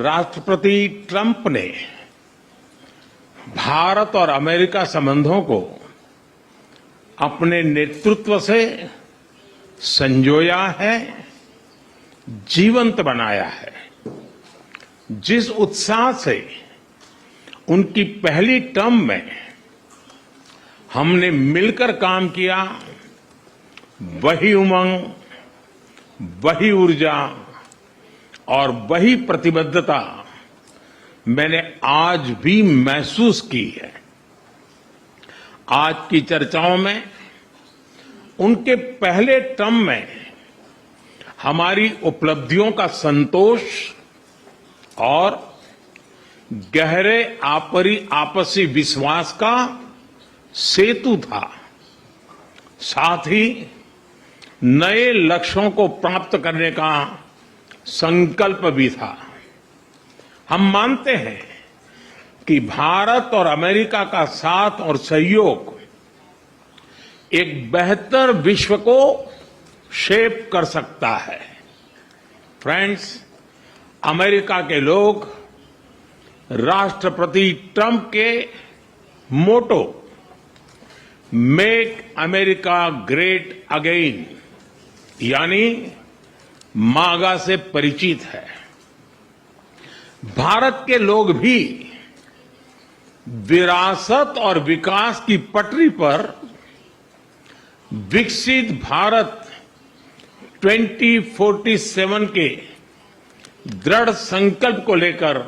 राष्ट्रपति ट्रंप ने भारत और अमेरिका संबंधों को अपने नेतृत्व से संजोया है, जीवंत बनाया है। जिस उत्साह से उनकी पहली टर्म में हमने मिलकर काम किया, वही उमंग, वही ऊर्जा और वही प्रतिबद्धता मैंने आज भी महसूस की है। आज की चर्चाओं में उनके पहले टर्म में हमारी उपलब्धियों का संतोष और गहरे आपसी विश्वास का सेतु था। साथ ही नए लक्ष्यों को प्राप्त करने का संकल्प भी था। हम मानते हैं कि भारत और अमेरिका का साथ और सहयोग एक बेहतर विश्व को शेप कर सकता है। फ्रेंड्स, अमेरिका के लोग राष्ट्रपति ट्रंप के मोटो मेक अमेरिका ग्रेट अगेन यानी मागा से परिचित है। भारत के लोग भी विरासत और विकास की पटरी पर विकसित भारत 2047 के दृढ़ संकल्प को लेकर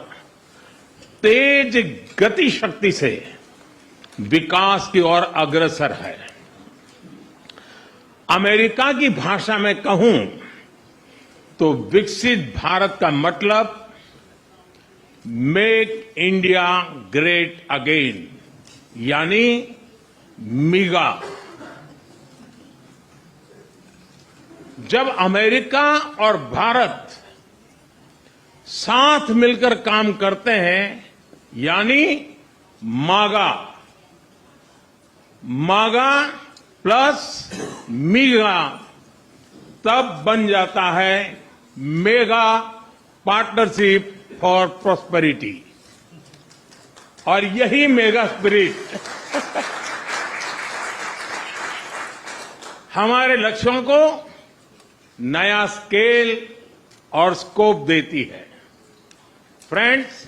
तेज गति शक्ति से विकास की ओर अग्रसर है। अमेरिका की भाषा में कहूं तो विकसित भारत का मतलब मेक इंडिया ग्रेट अगेन यानी मिगा। जब अमेरिका और भारत साथ मिलकर काम करते हैं यानी मागा, मागा प्लस मिगा, तब बन जाता है मेगा पार्टनरशिप फॉर प्रॉस्पेरिटी। और यही मेगा स्पिरिट हमारे लक्ष्यों को नया स्केल और स्कोप देती है। फ्रेंड्स,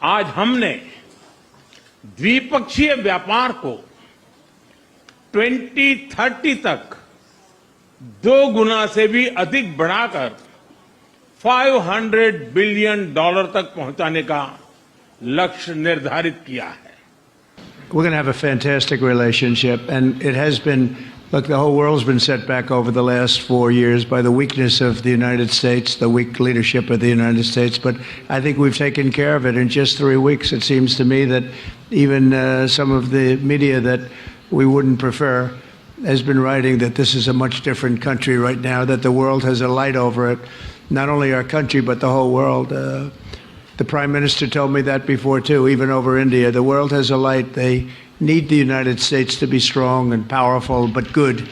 आज हमने द्विपक्षीय व्यापार को 2030 तक 2 गुना से भी अधिक बढ़ाकर $500 बिलियन तक पहुंचाने का लक्ष्य निर्धारित किया है। We're going to have a fantastic relationship, and it has been, look, the whole world's been set back over the last 4 years by the weakness of the United States, the weak leadership of the United States, but I think we've taken care of it in just 3 weeks. It seems to me that even some of the media that we wouldn't prefer has been writing that this is a much different country right now, that the world has a light over it, not only our country, but the whole world. The Prime Minister told me that before, too, even over India. The world has a light. They need the United States to be strong and powerful, but good.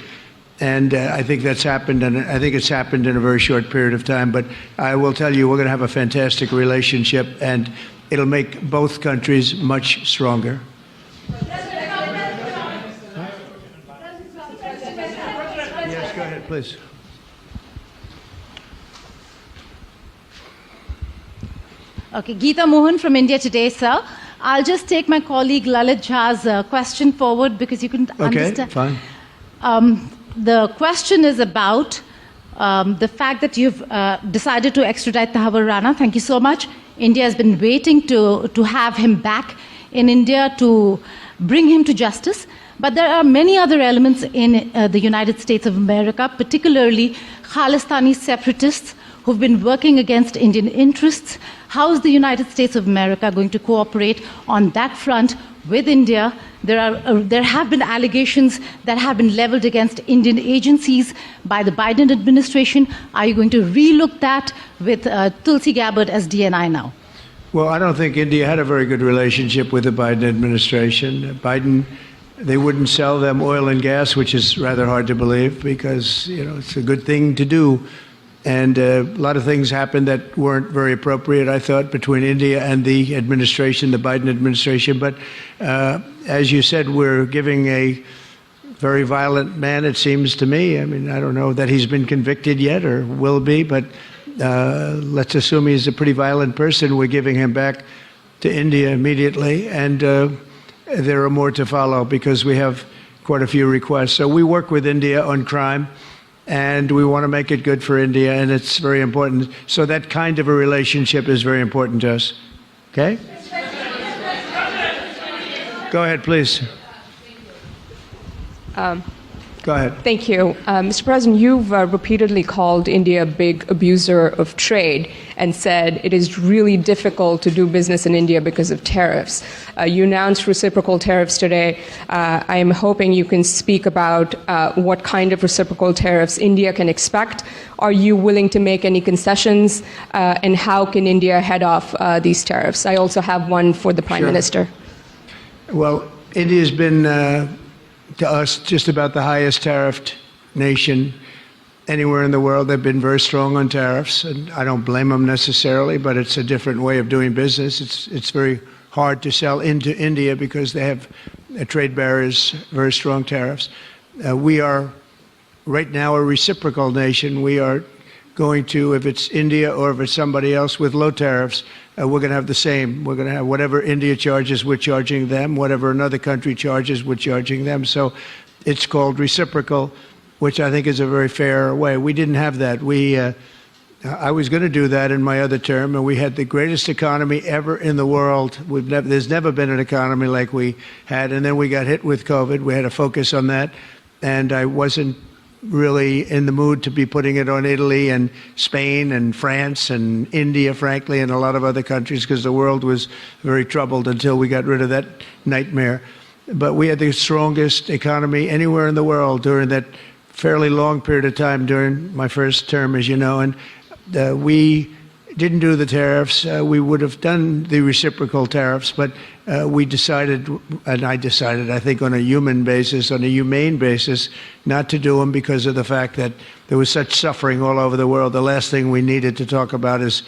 And I think that's happened, and I think it's happened in a very short period of time. But I will tell you, we're going to have a fantastic relationship, and it'll make both countries much stronger. Yes, go ahead, please. Okay, Geeta Mohan from India Today, sir. I'll just take my colleague Lalit Jha's question forward because you couldn't understand. Okay, fine. The question is about the fact that you've decided to extradite Tahawar Rana. Thank you so much. India has been waiting to have him back in India to bring him to justice. But there are many other elements in the United States of America, particularly Khalistani separatists who've been working against Indian interests. How is the United States of America going to cooperate on that front with India? There have been allegations that have been leveled against Indian agencies by the Biden administration. Are you going to relook that with Tulsi Gabbard as DNI now? Well, I don't think India had a very good relationship with the Biden administration. They wouldn't sell them oil and gas, which is rather hard to believe because, it's a good thing to do. And a lot of things happened that weren't very appropriate, I thought, between India and the administration, the Biden administration. But as you said, we're giving a very violent man, it seems to me. I mean, I don't know that he's been convicted yet or will be, but let's assume he's a pretty violent person. We're giving him back to India immediately. And there are more to follow because we have quite a few requests. So we work with India on crime. And we want to make it good for India, and it's very important. So that kind of a relationship is very important to us. Okay? Go ahead, please. Go ahead. Thank you. Mr. President, you've repeatedly called India a big abuser of trade and said it is really difficult to do business in India because of tariffs. You announced reciprocal tariffs today. I am hoping you can speak about what kind of reciprocal tariffs India can expect. Are you willing to make any concessions? And how can India head off these tariffs? I also have one for the Prime Minister. Well, India's been to us just about the highest tariffed nation anywhere in the world. They've been very strong on tariffs, and I don't blame them necessarily, but it's a different way of doing business. It's very hard to sell into India because they have trade barriers, very strong tariffs. We are right now a reciprocal nation. We are going to, if it's India or if it's somebody else with low tariffs, we're going to have the same. We're going to have whatever India charges, we're charging them. Whatever another country charges, we're charging them. So it's called reciprocal, which I think is a very fair way. We didn't have that. I was going to do that in my other term, and we had the greatest economy ever in the world. There's never been an economy like we had, and then we got hit with COVID. We had to focus on that, and I wasn't really in the mood to be putting it on Italy and Spain and France and India, frankly, and a lot of other countries, because the world was very troubled until we got rid of that nightmare. But we had the strongest economy anywhere in the world during that fairly long period of time during my first term, as you know, and we didn't do the tariffs. We would have done the reciprocal tariffs, but we decided, and I decided, I think on a human basis, on a humane basis, not to do them because of the fact that there was such suffering all over the world. The last thing we needed to talk about is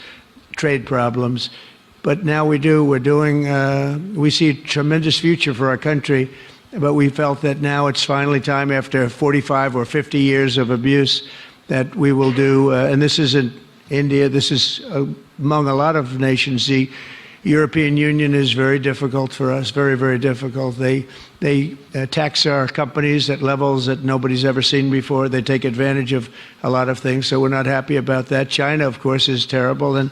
trade problems. But now we do. We're doing, we see a tremendous future for our country, but we felt that now it's finally time, after 45 or 50 years of abuse, that we will do, and this isn't India, this is among a lot of nations. The European Union is very difficult for us, very, very difficult. They tax our companies at levels that nobody's ever seen before. They take advantage of a lot of things, so we're not happy about that. China, of course, is terrible, and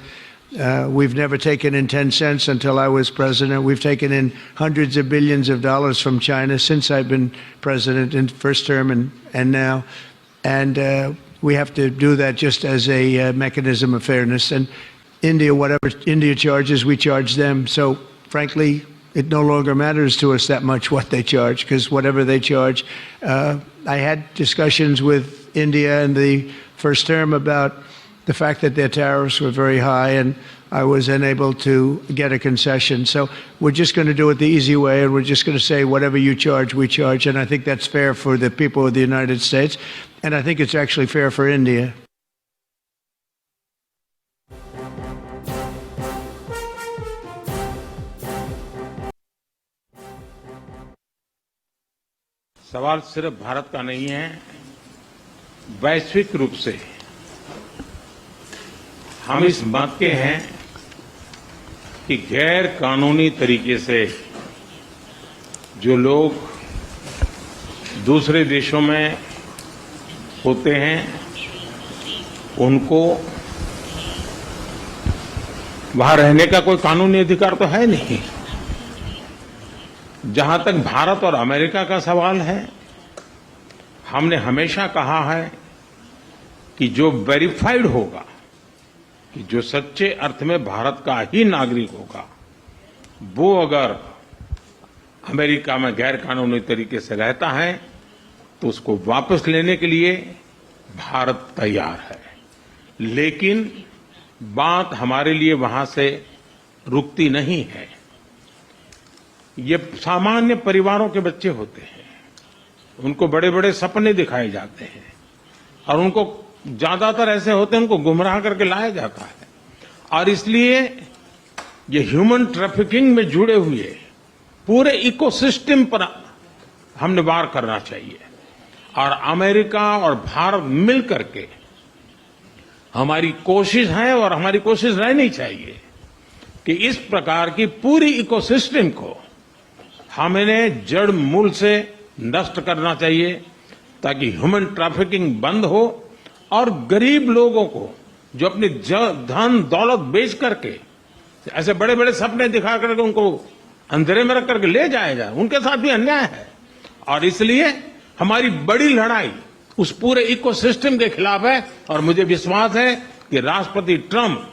we've never taken in 10 cents until I was president. We've taken in hundreds of billions of dollars from China since I've been president in first term and now. And we have to do that just as a mechanism of fairness. And India, whatever India charges, we charge them. So, frankly, it no longer matters to us that much what they charge, because whatever they charge, I had discussions with India in the first term about the fact that their tariffs were very high, and I was unable to get a concession. So we're just going to do it the easy way, and we're just going to say whatever you charge, we charge. And I think that's fair for the people of the United States, and I think it's actually fair for India. सवाल सिर्फ भारत का नहीं है, वैश्विक रूप से हम इस मत के हैं कि गैर कानूनी तरीके से जो लोग दूसरे देशों में होते हैं उनको वहां रहने का कोई कानूनी अधिकार तो है नहीं। जहां तक भारत और अमेरिका का सवाल है, हमने हमेशा कहा है कि जो वेरीफाइड होगा, कि जो सच्चे अर्थ में भारत का ही नागरिक होगा, वो अगर अमेरिका में गैर कानूनी तरीके से रहता है तो उसको वापस लेने के लिए भारत तैयार है। लेकिन बात हमारे लिए वहां से रुकती नहीं है। ये सामान्य परिवारों के बच्चे होते हैं, उनको बड़े बड़े सपने दिखाए जाते हैं और उनको ज्यादातर ऐसे होते हैं उनको गुमराह करके लाया जाता है, और इसलिए ये ह्यूमन ट्रैफिकिंग में जुड़े हुए पूरे इकोसिस्टम पर हमने वार करना चाहिए। और अमेरिका और भारत मिल करके हमारी कोशिश है, और हमारी कोशिश रहनी चाहिए कि इस प्रकार की पूरी इकोसिस्टम को हमें जड़ मूल से नष्ट करना चाहिए, ताकि ह्यूमन ट्रैफिकिंग बंद हो और गरीब लोगों को जो अपनी धन दौलत बेच करके ऐसे बड़े बड़े सपने दिखा करके उनको अंधेरे में रख करके ले जाया जाए, उनके साथ भी अन्याय है। और इसलिए हमारी बड़ी लड़ाई उस पूरे इकोसिस्टम के खिलाफ है, और मुझे विश्वास है कि राष्ट्रपति ट्रंप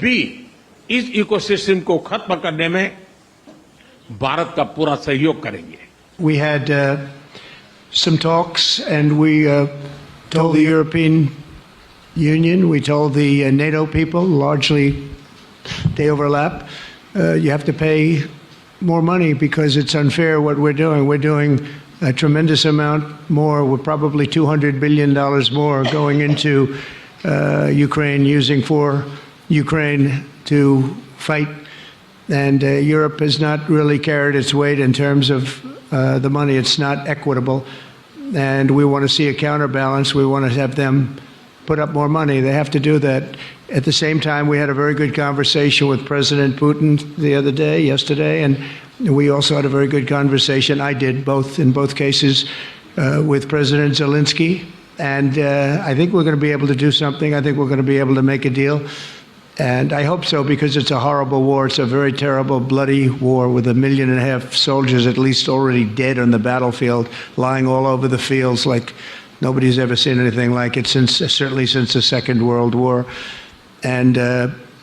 भी इस इकोसिस्टम को खत्म करने में भारत का पूरा सहयोग करेंगे। We had some talks, and we told the European Union, we told the NATO people, largely they overlap, you have to pay more money because it's unfair what we're doing. We're doing a tremendous amount more. We're probably $200 billion more going into Ukraine, using for Ukraine to fight. And Europe has not really carried its weight in terms of the money. It's not equitable. And we want to see a counterbalance. We want to have them put up more money. They have to do that. At the same time, we had a very good conversation with President Putin yesterday, and we also had a very good conversation. I did in both cases with President Zelensky. And I think we're going to be able to do something. I think we're going to be able to make a deal. And I hope so, because it's a horrible war. It's a very terrible, bloody war with 1.5 million soldiers at least already dead on the battlefield, lying all over the fields like nobody's ever seen anything like it, certainly since the Second World War. And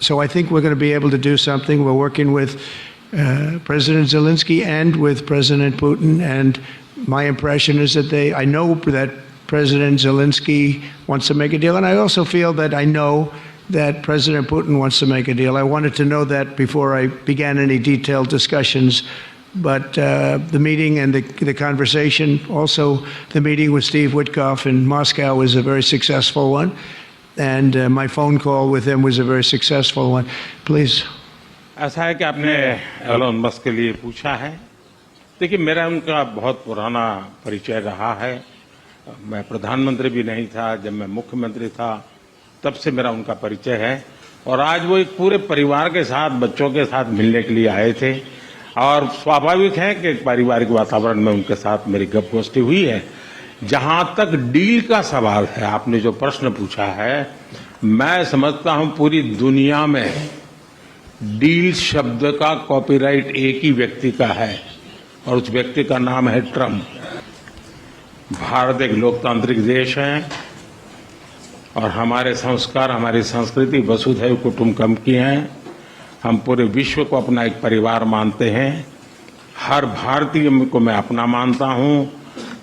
so I think we're going to be able to do something. We're working with President Zelensky and with President Putin. And my impression is that I know that President Zelensky wants to make a deal. And I also feel that I know that President Putin wants to make a deal. I wanted to know that before I began any detailed discussions. But the meeting and the conversation, also the meeting with Steve Witkoff in Moscow, was a very successful one. And my phone call with him was a very successful one. Please. ऐसा है कि आपने Elon Musk के लिए पूछा है। देखिए, मेरा उनका बहुत पुराना परिचय रहा है। मैं प्रधानमंत्री भी नहीं था, जब मैं मुख्यमंत्री था तब से मेरा उनका परिचय है। और आज वो एक पूरे परिवार के साथ, बच्चों के साथ मिलने के लिए आए थे, और स्वाभाविक है कि पारिवारिक वातावरण में उनके साथ मेरी गपगोष्ठी हुई है। जहां तक डील का सवाल है, आपने जो प्रश्न पूछा है, मैं समझता हूं पूरी दुनिया में डील शब्द का कॉपीराइट एक ही व्यक्ति का है, और उस व्यक्ति का नाम है ट्रंप। भारत एक लोकतांत्रिक देश है, और हमारे संस्कार, हमारी संस्कृति वसुधैव कुटुंबकम की हैं। हम पूरे विश्व को अपना एक परिवार मानते हैं। हर भारतीय को मैं अपना मानता हूं।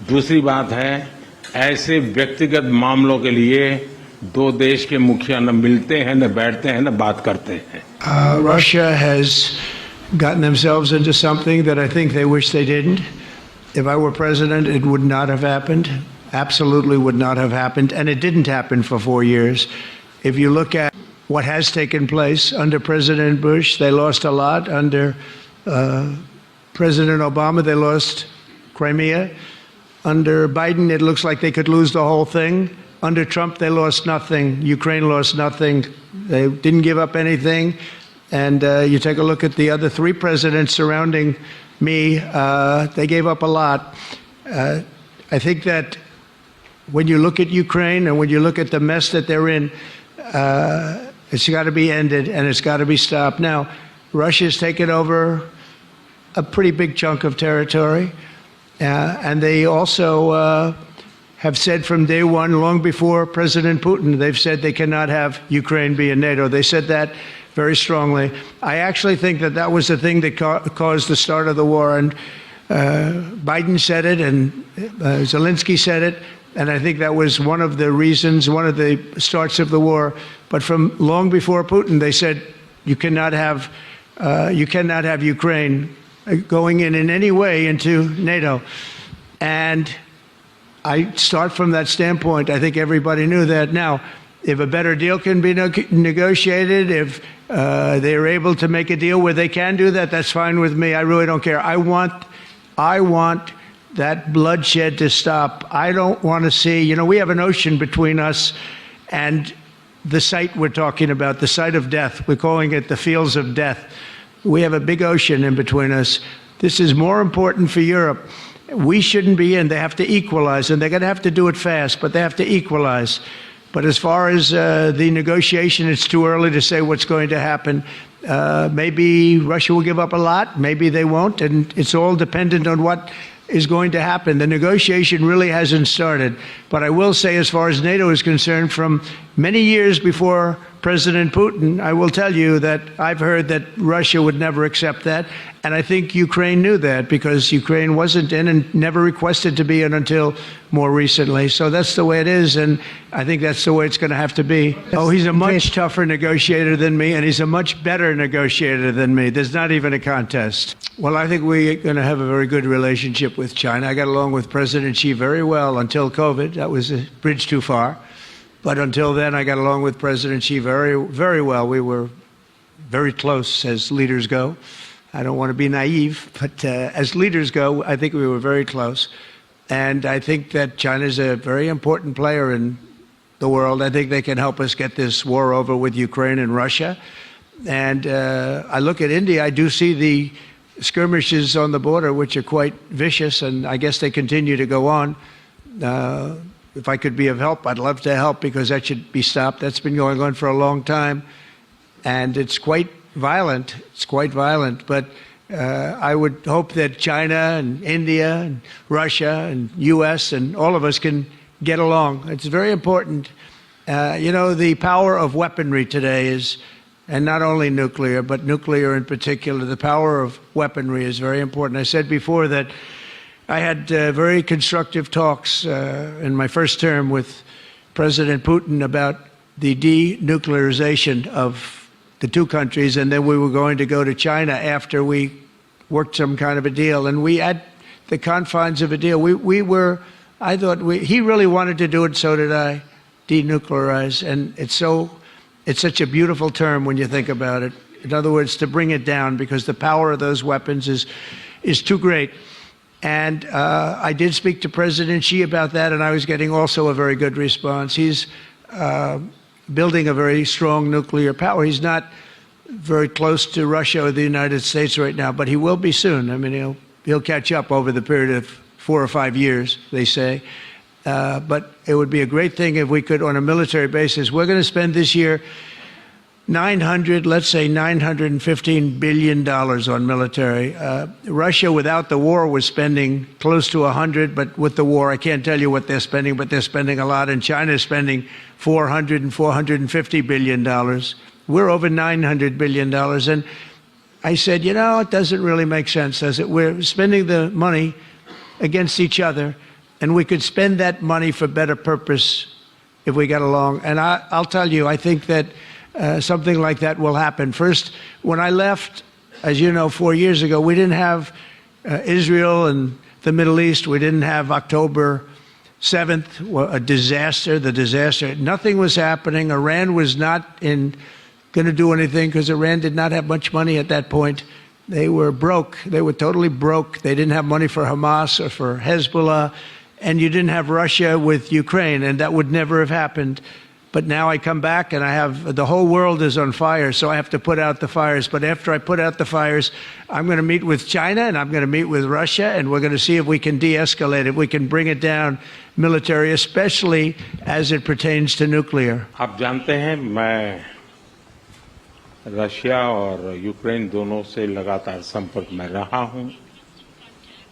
दूसरी बात है, ऐसे व्यक्तिगत मामलों के लिए दो देश के मुखिया न मिलते हैं, न बैठते हैं, न बात करते हैं। Russia has gotten themselves into something that I think they wish they didn't. If I were president, it would not have happened. Absolutely would not have happened. And it didn't happen for 4 years. If you look at what has taken place under President Bush, they lost a lot. Under President Obama, they lost Crimea. Under Biden, it looks like they could lose the whole thing. Under Trump, they lost nothing. Ukraine lost nothing. They didn't give up anything. And you take a look at the other 3 presidents surrounding me, they gave up a lot. I think that when you look at Ukraine and when you look at the mess that they're in, it's got to be ended and it's got to be stopped. Now, Russia's taken over a pretty big chunk of territory, and they also have said from day one, long before President Putin, they've said they cannot have Ukraine be in NATO. They said that very strongly. I actually think that that was the thing that caused the start of the war, and Biden said it, and Zelensky said it, and I think that was one of the reasons, one of the starts of the war. But from long before Putin, they said you cannot have Ukraine going in any way into NATO. And I start from that standpoint. I think everybody knew that. Now, if a better deal can be negotiated, if they're able to make a deal where they can do that, that's fine with me. I really don't care. I want that bloodshed to stop. I don't want to see, we have an ocean between us and the site we're talking about, the site of death. We're calling it the fields of death. We have a big ocean in between us. This is more important for Europe. We shouldn't be in. They have to equalize, and they're going to have to do it fast, but they have to equalize. But as far as the negotiation, it's too early to say what's going to happen. Maybe Russia will give up a lot. Maybe they won't. And it's all dependent on what is going to happen. The negotiation really hasn't started. But I will say, as far as NATO is concerned, from many years before President Putin, I will tell you that I've heard that Russia would never accept that. And I think Ukraine knew that, because Ukraine wasn't in and never requested to be in until more recently. So that's the way it is, and I think that's the way it's going to have to be. Oh, he's a much tougher negotiator than me, and he's a much better negotiator than me. There's not even a contest. Well, I think we're going to have a very good relationship with China. I got along with President Xi very well until COVID. That was a bridge too far. But until then, I got along with President Xi very, very well. We were very close as leaders go. I don't want to be naive, but as leaders go, I think we were very close. And I think that China is a very important player in the world. I think they can help us get this war over with Ukraine and Russia. And I look at India, I do see the skirmishes on the border, which are quite vicious, and I guess they continue to go on. If I could be of help, I'd love to help, because that should be stopped. That's been going on for a long time, and it's quite violent. It's quite violent, but I would hope that China and India and Russia and U.S. and all of us can get along. It's very important. The power of weaponry today is, and not only nuclear, but nuclear in particular, the power of weaponry is very important. I said before that I had very constructive talks in my first term with President Putin about the denuclearization of the two countries, and then we were going to go to China after we worked some kind of a deal. And we had the confines of a deal. He really wanted to do it, so did I, denuclearize. And it's such a beautiful term when you think about it. In other words, to bring it down, because the power of those weapons is too great. And I did speak to President Xi about that, and I was getting also a very good response. He's building a very strong nuclear power. He's not very close to Russia or the United States right now, but he will be soon. I mean, he'll catch up over the period of 4 or 5 years, they say. But it would be a great thing if we could, on a military basis. We're going to spend this year $915 billion on military. Russia, without the war, was spending close to 100, but with the war, I can't tell you what they're spending, but they're spending a lot. And China is spending $400 and $450 billion. We're over $900 billion. And I said, it doesn't really make sense, does it? We're spending the money against each other, and we could spend that money for better purpose if we got along. And I'll tell you, I think that something like that will happen. First, when I left, as you know, 4 years ago, we didn't have Israel and the Middle East. We didn't have October 7th, a disaster, the disaster. Nothing was happening. Iran was not going to do anything, because Iran did not have much money at that point. They were broke. They were totally broke. They didn't have money for Hamas or for Hezbollah. And you didn't have Russia with Ukraine, and that would never have happened. But now I come back and the whole world is on fire, so I have to put out the fires. But after I put out the fires, I'm going to meet with China and I'm going to meet with Russia, and we're going to see if we can de-escalate it, we can bring it down military, especially as it pertains to nuclear. आप जानते हैं, मैं Russia और Ukraine दोनों से लगातार संपर्क में रहा हूं।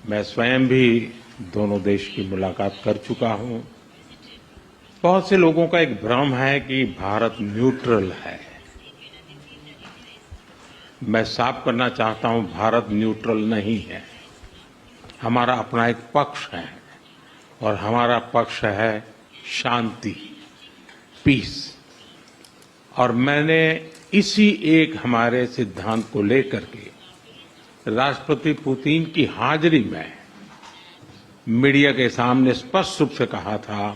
मैं स्वयं भी दोनों देश की मुलाकात कर चुका हूं। बहुत से लोगों का एक भ्रम है कि भारत न्यूट्रल है। मैं साफ करना चाहता हूं, भारत न्यूट्रल नहीं है। हमारा अपना एक पक्ष है, और हमारा पक्ष है शांति, पीस। और मैंने इसी एक हमारे सिद्धांत को लेकर के राष्ट्रपति पुतिन की हाजिरी में मीडिया के सामने स्पष्ट रूप से कहा था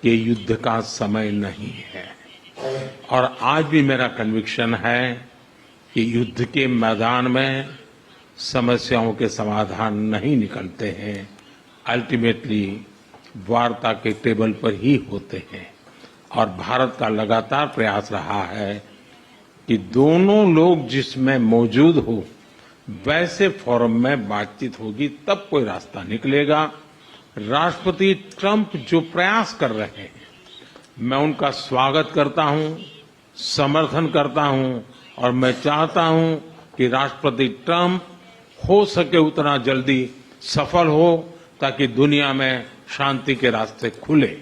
कि युद्ध का समय नहीं है, और आज भी मेरा कन्विक्शन है कि युद्ध के मैदान में समस्याओं के समाधान नहीं निकलते हैं, अल्टीमेटली वार्ता के टेबल पर ही होते हैं। और भारत का लगातार प्रयास रहा है कि दोनों लोग जिसमें मौजूद हो वैसे फोरम में बातचीत होगी, तब कोई रास्ता निकलेगा। राष्ट्रपति ट्रंप जो प्रयास कर रहे हैं, मैं उनका स्वागत करता हूं, समर्थन करता हूं, और मैं चाहता हूं कि राष्ट्रपति ट्रंप हो सके उतना जल्दी सफल हो, ताकि दुनिया में शांति के रास्ते खुले।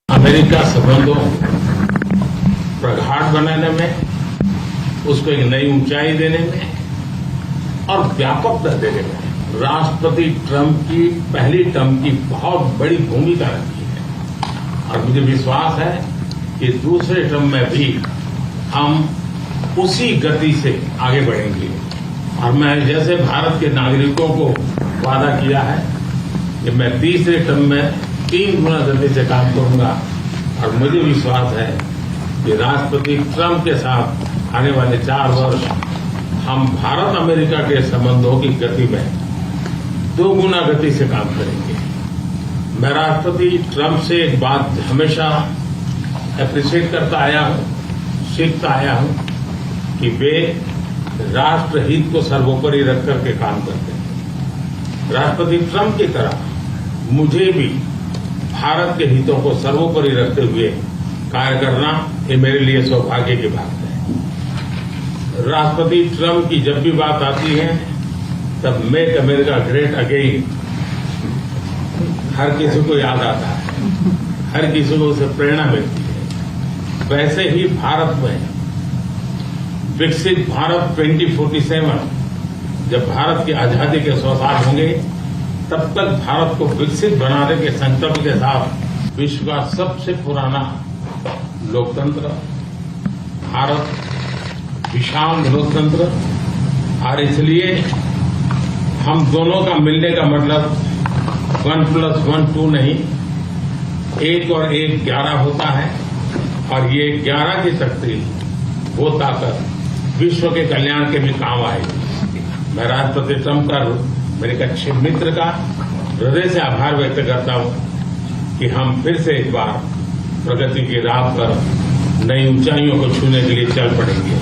अमेरिका संबंधों प्रगाढ़ बनाने में, उसको एक नई ऊंचाई देने में और व्यापकता देने में राष्ट्रपति ट्रंप की पहली टर्म की बहुत बड़ी भूमिका रही है। और मुझे विश्वास है कि दूसरे टर्म में भी हम उसी गति से आगे बढ़ेंगे। और मैं जैसे भारत के नागरिकों को वादा किया है कि मैं तीसरे टर्म में 3 गुना गति से काम करूंगा, और मुझे विश्वास है कि राष्ट्रपति ट्रंप के साथ आने वाले 4 वर्ष हम भारत अमेरिका के संबंधों की गति में 2 गुना गति से काम करेंगे। मैं राष्ट्रपति ट्रंप से एक बात हमेशा एप्रिशिएट करता आया हूं, सीखता आया हूं, कि वे राष्ट्रहित को सर्वोपरि रख करके काम करते हैं। राष्ट्रपति ट्रंप की तरह मुझे भी भारत के हितों को सर्वोपरि रखते हुए कार्य करना, ये मेरे लिए सौभाग्य की बात है। राष्ट्रपति ट्रंप की जब भी बात आती है, तब मेक अमेरिका ग्रेट अगेन हर किसी को याद आता है, हर किसी को उसे प्रेरणा मिलती है। वैसे ही भारत में विकसित भारत 2047, जब भारत की आजादी के 100 साल होंगे, तब तक भारत को विकसित बनाने के संकल्प के साथ विश्व का सबसे पुराना लोकतंत्र भारत, विशाल लोकतंत्र, और इसलिए हम दोनों का मिलने का मतलब 1+1 2 नहीं, 1 और 1 11 होता है। और ये 11 की शक्ति, वो ताकत विश्व के कल्याण के भी काम आएगी। मैं राष्ट्रपति ट्रंप का, मेरे एक अच्छे मित्र का हृदय से आभार व्यक्त करता हूं कि हम फिर से एक बार प्रगति की राह पर नई ऊंचाइयों को छूने के लिए चल पड़ेंगे।